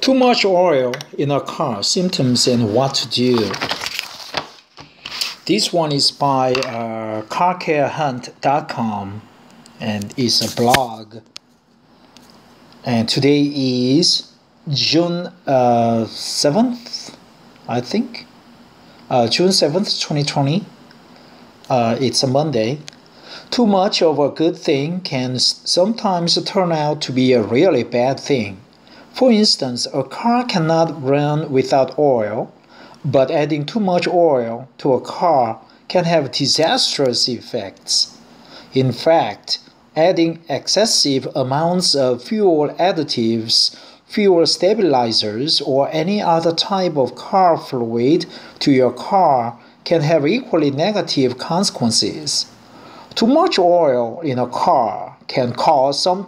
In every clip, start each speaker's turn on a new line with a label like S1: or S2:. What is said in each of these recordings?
S1: Too much oil in a car, symptoms and what to do. This one is by carcarehunt.com and it's a blog. And today is June 7th, I think. June 7th, 2020. It's a Monday. Too much of a good thing can sometimes turn out to be a really bad thing. For instance, a car cannot run without oil, but adding too much oil to a car can have disastrous effects. In fact, adding excessive amounts of fuel additives, fuel stabilizers, or any other type of car fluid to your car can have equally negative consequences. Too much oil in a car can cause some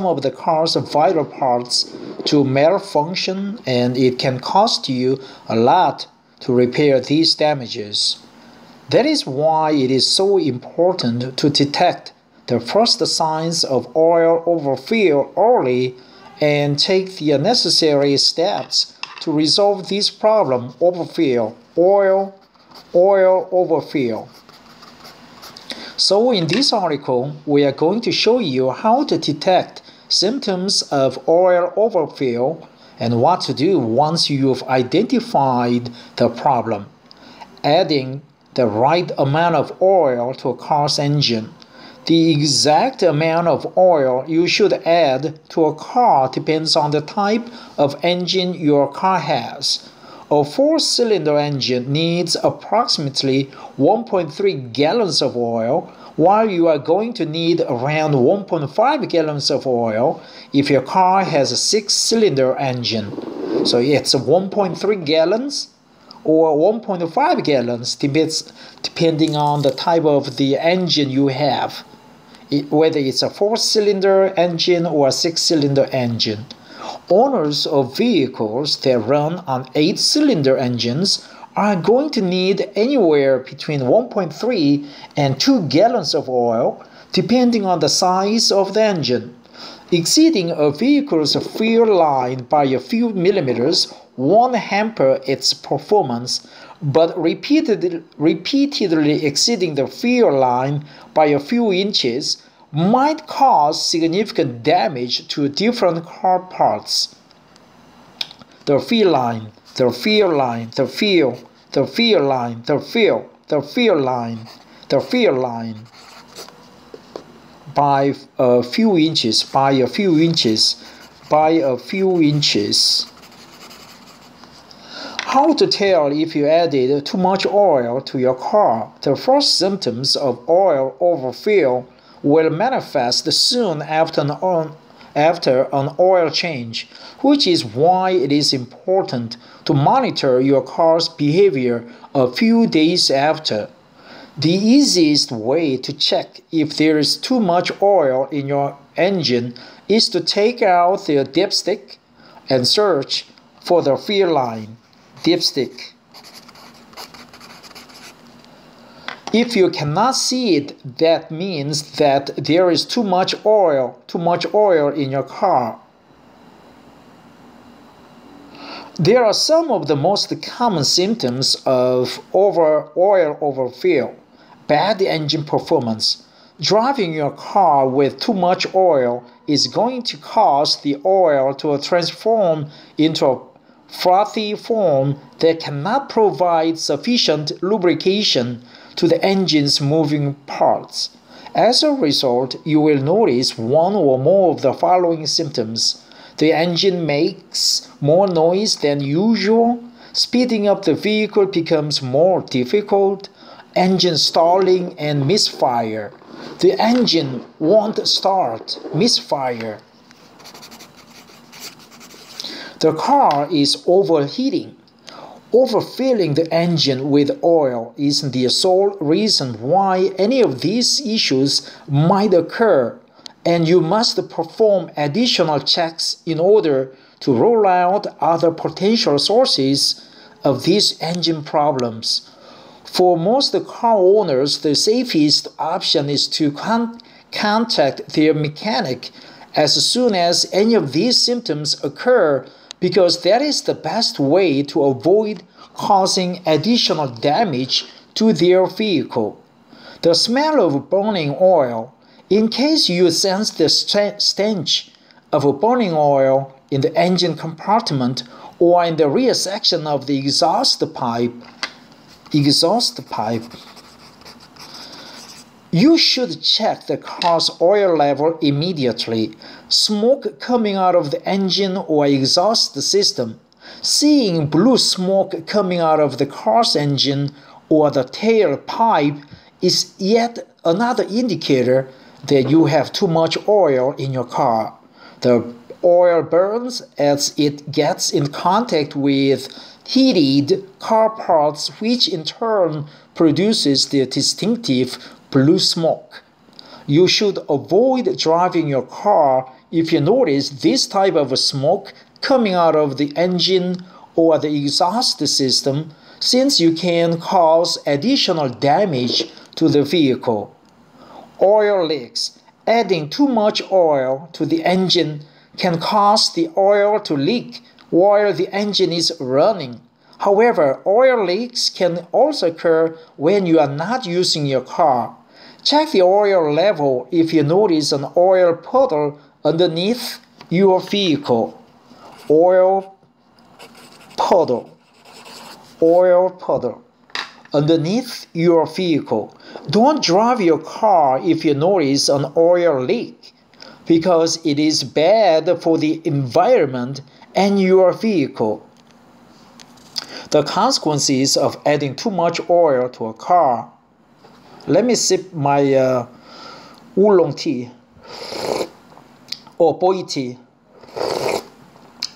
S1: of the car's vital parts to malfunction, and it can cost you a lot to repair these damages. That is why it is so important to detect the first signs of oil overfill early and take the necessary steps to resolve this problem. Oil overfill. So in this article, we are going to show you how to detect symptoms of oil overfill and what to do once you've identified the problem. Adding the right amount of oil to a car's engine. The exact amount of oil you should add to a car depends on the type of engine your car has. A 4-cylinder engine needs approximately 1.3 gallons of oil, while you are going to need around 1.5 gallons of oil if your car has a 6-cylinder engine. So it's 1.3 gallons or 1.5 gallons, depending on the type of the engine you have, whether it's a 4-cylinder engine or a 6-cylinder engine. Owners of vehicles that run on 8-cylinder engines are going to need anywhere between 1.3 and 2 gallons of oil, depending on the size of the engine. Exceeding a vehicle's fuel line by a few millimeters won't hamper its performance, but repeatedly exceeding the fuel line by a few inches might cause significant damage to different car parts. The fuel line, the fuel line, the fuel line, the fuel line, the fuel line. By a few inches. How to tell if you added too much oil to your car? The first symptoms of oil overfill will manifest soon after an oil change, which is why it is important to monitor your car's behavior a few days after. The easiest way to check if there is too much oil in your engine is to take out the dipstick and search for the fuel line dipstick. If you cannot see it, that means that there is too much oil in your car. There are some of the most common symptoms of oil overfill. Bad engine performance. Driving your car with too much oil is going to cause the oil to transform into a frothy form that cannot provide sufficient lubrication to the engine's moving parts. As a result, you will notice one or more of the following symptoms. The engine makes more noise than usual. Speeding up the vehicle becomes more difficult. Engine stalling and misfire. The engine won't start. Misfire. The car is overheating. Overfilling the engine with oil is the sole reason why any of these issues might occur, and you must perform additional checks in order to rule out other potential sources of these engine problems. For most car owners, the safest option is to contact their mechanic as soon as any of these symptoms occur because that is the best way to avoid causing additional damage to their vehicle. The smell of burning oil, in case you sense the stench of burning oil in the engine compartment or in the rear section of the exhaust pipe, you should check the car's oil level immediately. Smoke coming out of the engine or exhaust system, seeing blue smoke coming out of the car's engine or the tailpipe is yet another indicator that you have too much oil in your car. The oil burns as it gets in contact with heated car parts, which in turn produces the distinctive blue smoke. You should avoid driving your car if you notice this type of smoke coming out of the engine or the exhaust system, since you can cause additional damage to the vehicle. Oil leaks. Adding too much oil to the engine can cause the oil to leak while the engine is running. However, oil leaks can also occur when you are not using your car. Check the oil level if you notice an oil puddle underneath your vehicle. Oil puddle underneath your vehicle. Don't drive your car if you notice an oil leak, because it is bad for the environment and your vehicle. The consequences of adding too much oil to a car. Let me sip my oolong tea or boy tea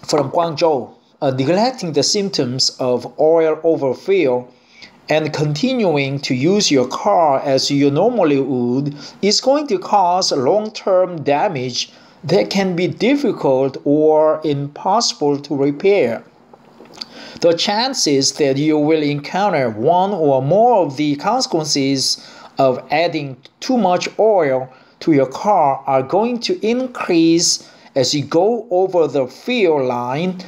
S1: from Guangzhou. Neglecting the symptoms of oil overfill and continuing to use your car as you normally would is going to cause long-term damage that can be difficult or impossible to repair. The chances that you will encounter one or more of the consequences of adding too much oil to your car are going to increase as you go over the fill line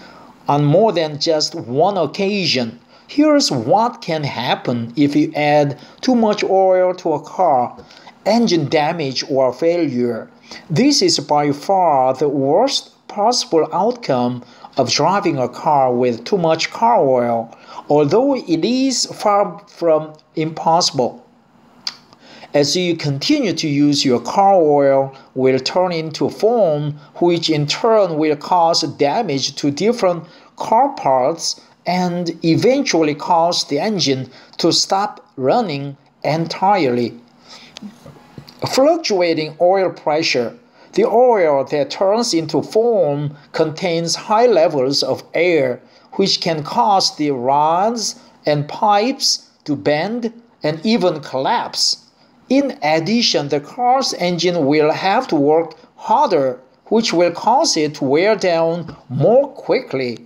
S1: on more than just one occasion. Here's what can happen if you add too much oil to a car: engine damage or failure. This is by far the worst possible outcome of driving a car with too much car oil, although it is far from impossible. As you continue to use your car oil will turn into foam, which in turn will cause damage to different car parts and eventually cause the engine to stop running entirely. Fluctuating oil pressure. The oil that turns into foam contains high levels of air, which can cause the rods and pipes to bend and even collapse. In addition, the car's engine will have to work harder, which will cause it to wear down more quickly.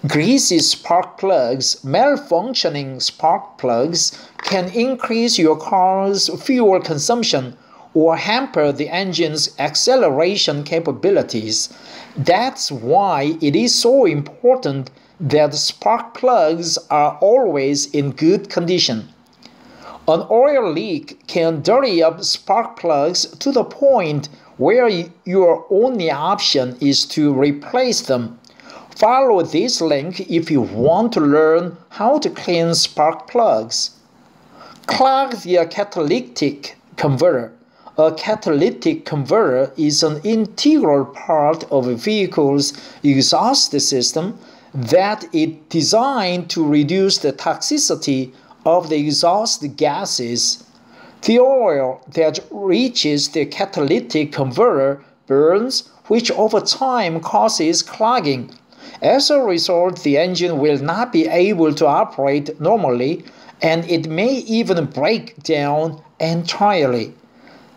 S1: Greasy spark plugs. Malfunctioning spark plugs can increase your car's fuel consumption or hamper the engine's acceleration capabilities. That's why it is so important that spark plugs are always in good condition. An oil leak can dirty up spark plugs to the point where your only option is to replace them. Follow this link if you want to learn how to clean spark plugs. Clog the catalytic converter. A catalytic converter is an integral part of a vehicle's exhaust system that is designed to reduce the toxicity of the exhaust gases. The oil that reaches the catalytic converter burns, which over time causes clogging. As a result, the engine will not be able to operate normally, and it may even break down entirely.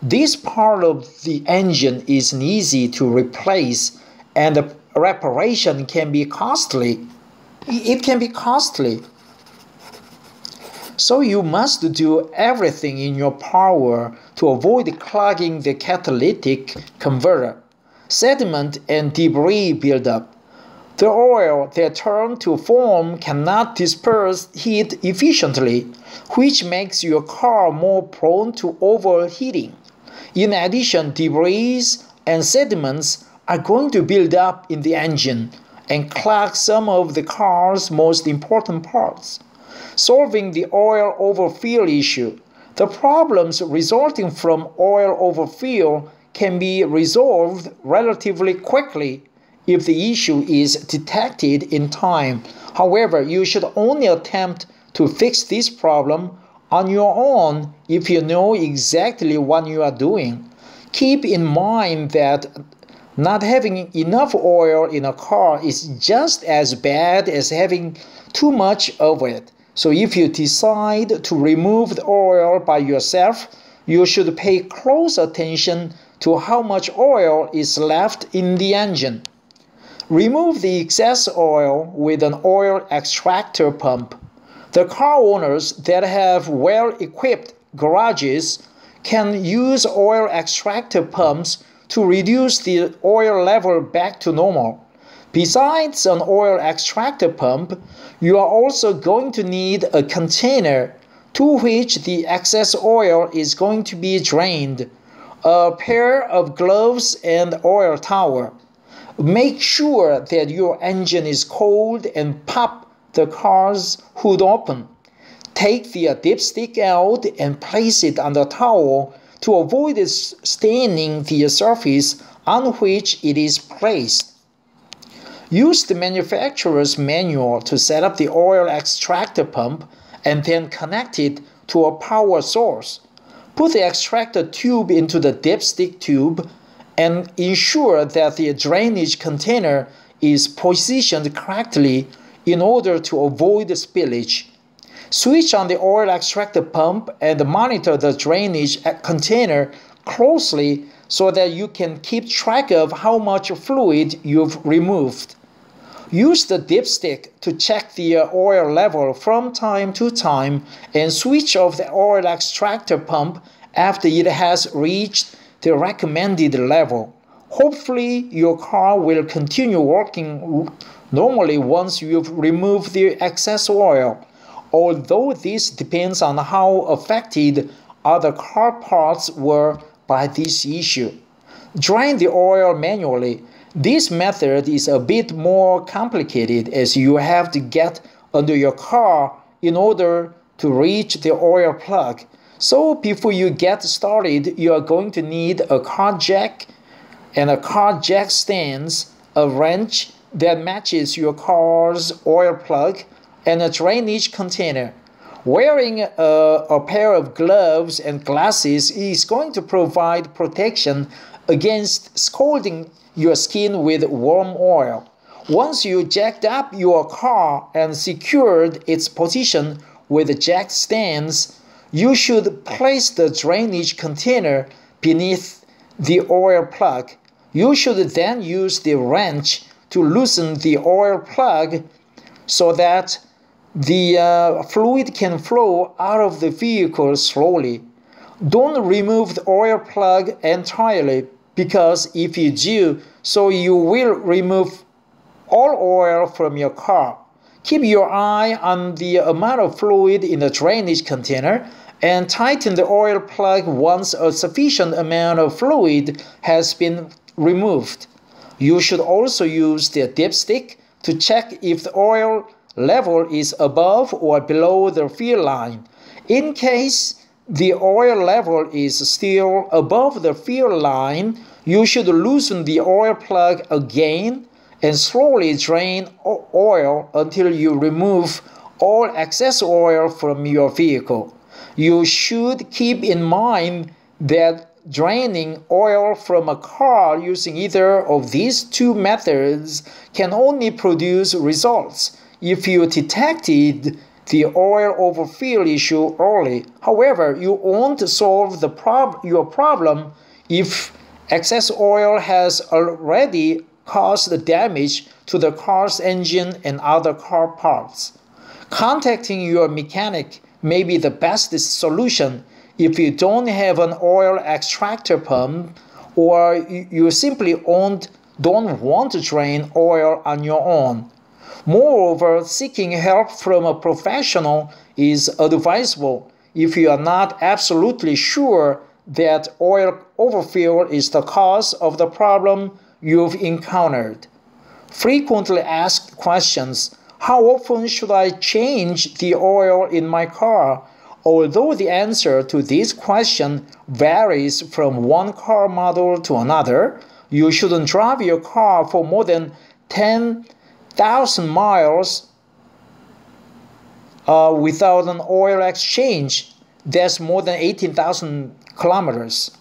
S1: This part of the engine isn't easy to replace, and the reparation can be costly. It can be costly. So you must do everything in your power to avoid clogging the catalytic converter, sediment and debris buildup. The oil that turns to foam cannot disperse heat efficiently, which makes your car more prone to overheating. In addition, debris and sediments are going to build up in the engine and clog some of the car's most important parts. Solving the oil overfill issue. The problems resulting from oil overfill can be resolved relatively quickly if the issue is detected in time. However, you should only attempt to fix this problem on your own if you know exactly what you are doing. Keep in mind that not having enough oil in a car is just as bad as having too much of it. So if you decide to remove the oil by yourself, you should pay close attention to how much oil is left in the engine. Remove the excess oil with an oil extractor pump. The car owners that have well-equipped garages can use oil extractor pumps to reduce the oil level back to normal. Besides an oil extractor pump, you are also going to need a container to which the excess oil is going to be drained, a pair of gloves and oil towel. Make sure that your engine is cold and pop the car's hood open. Take the dipstick out and place it on the towel to avoid it staining the surface on which it is placed. Use the manufacturer's manual to set up the oil extractor pump and then connect it to a power source. Put the extractor tube into the dipstick tube and ensure that the drainage container is positioned correctly in order to avoid spillage. Switch on the oil extractor pump and monitor the drainage container closely so that you can keep track of how much fluid you've removed. Use the dipstick to check the oil level from time to time and switch off the oil extractor pump after it has reached the recommended level. Hopefully, your car will continue working normally once you've removed the excess oil, although this depends on how affected other car parts were by this issue. Drain the oil manually. This method is a bit more complicated as you have to get under your car in order to reach the oil plug. So before you get started, you are going to need a car jack and a car jack stands, a wrench that matches your car's oil plug, and a drainage container. Wearing a pair of gloves and glasses is going to provide protection against scalding your skin with warm oil. Once you jacked up your car and secured its position with jack stands, you should place the drainage container beneath the oil plug. You should then use the wrench to loosen the oil plug so that the fluid can flow out of the vehicle slowly. Don't remove the oil plug entirely, because if you do, so you will remove all oil from your car. Keep your eye on the amount of fluid in the drainage container and tighten the oil plug once a sufficient amount of fluid has been removed. You should also use the dipstick to check if the oil level is above or below the fill line. In case the oil level is still above the fill line, you should loosen the oil plug again and slowly drain oil until you remove all excess oil from your vehicle. You should keep in mind that draining oil from a car using either of these two methods can only produce results if you detected the oil overfill issue early. However, you won't solve your problem if excess oil has already caused damage to the car's engine and other car parts. Contacting your mechanic may be the best solution If you don't have an oil extractor pump, or you simply don't want to drain oil on your own. Moreover, seeking help from a professional is advisable if you are not absolutely sure that oil overfill is the cause of the problem you've encountered. Frequently asked questions: how often should I change the oil in my car? Although the answer to this question varies from one car model to another, you shouldn't drive your car for more than 10,000 miles without an oil exchange. That's more than 18,000 kilometers.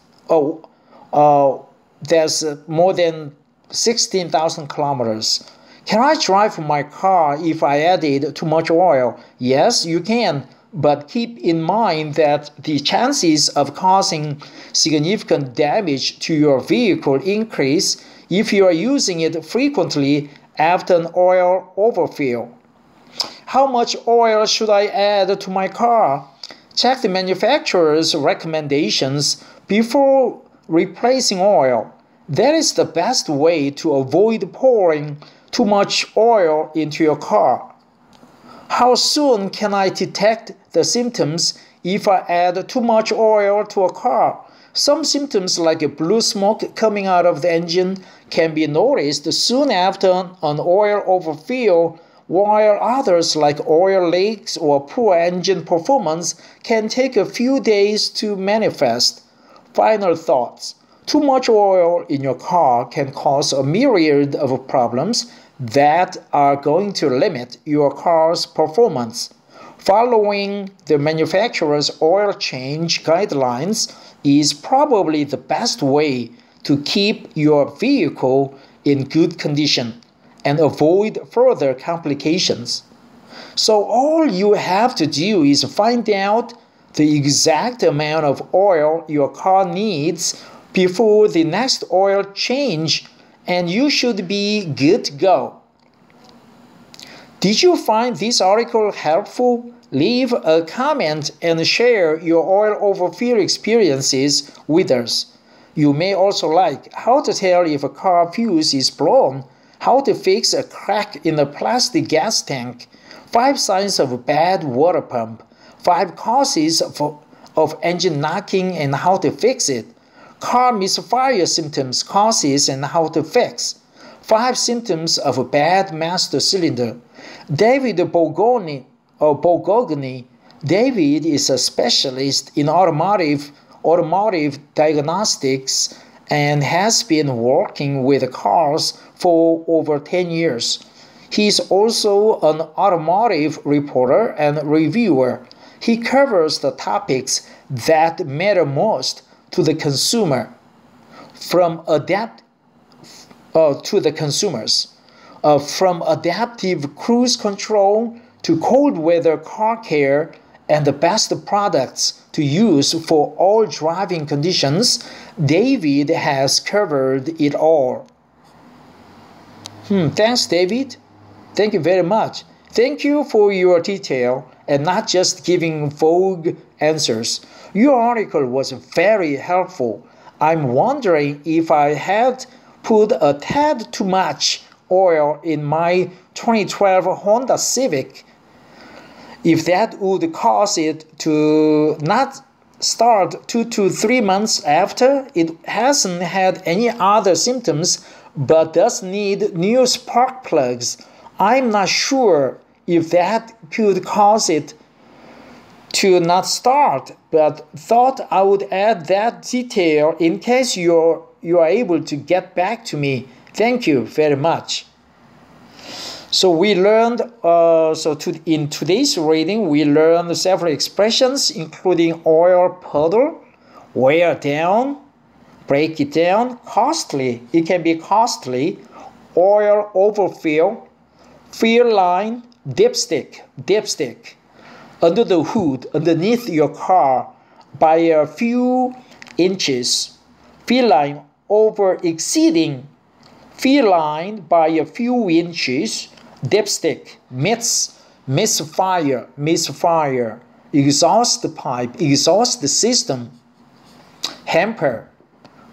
S1: That's more than 16,000 kilometers. Can I drive my car if I added too much oil? Yes, you can, but keep in mind that the chances of causing significant damage to your vehicle increase if you are using it frequently after an oil overfill. How much oil should I add to my car? Check the manufacturer's recommendations before replacing oil. That is the best way to avoid pouring too much oil into your car. How soon can I detect the symptoms if I add too much oil to a car? Some symptoms like a blue smoke coming out of the engine can be noticed soon after an oil overfill, while others like oil leaks or poor engine performance can take a few days to manifest. Final thoughts. Too much oil in your car can cause a myriad of problems that are going to limit your car's performance. Following the manufacturer's oil change guidelines is probably the best way to keep your vehicle in good condition and avoid further complications. So all you have to do is find out the exact amount of oil your car needs before the next oil change, and you should be good to go. Did you find this article helpful? Leave a comment and share your oil overfill experiences with us. You may also like how to tell if a car fuse is blown, how to fix a crack in a plastic gas tank, 5 signs of a bad water pump, 5 causes of engine knocking and how to fix it, car misfire symptoms, causes, and how to fix, 5 symptoms of a bad master cylinder. David Borgogni. David is a specialist in automotive diagnostics and has been working with cars for over 10 years. He is also an automotive reporter and reviewer. He covers the topics that matter most to the consumer, from adaptive cruise control to cold weather car care and the best products to use for all driving conditions. David has covered it all. Thanks, David. Thank you very much. Thank you for your detail and not just giving vague answers. Your article was very helpful. I'm wondering if I had put a tad too much oil in my 2012 Honda Civic, if that would cause it to not start 2 to 3 months after. It hasn't had any other symptoms but does need new spark plugs. I'm not sure if that could cause it to not start, but thought I would add that detail in case you are able to get back to me. Thank you very much. So we learned, in today's reading, we learned several expressions, including oil puddle, wear down, break it down, costly. It can be costly, oil overfill, fill line, dipstick, under the hood, underneath your car by a few inches, fill line over exceeding, fill line by a few inches, dipstick, misfire, exhaust pipe, exhaust system hamper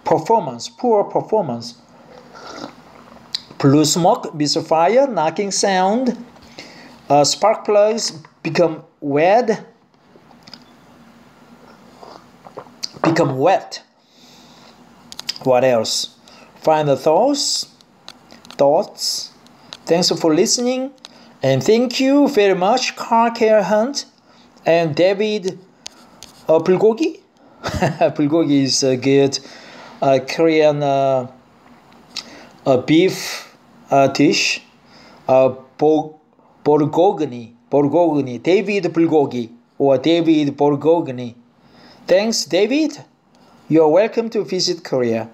S1: performance, poor performance. Blue smoke, misfire, knocking sound. Spark plugs become wet. What else? Final thoughts. Thanks for listening, and thank you very much, Car Care Hunt and David Bulgogi. Bulgogi is a good Korean beef dish. Borgogni, David Bulgogi or David Borgogni. Thanks, David. You're welcome to visit Korea.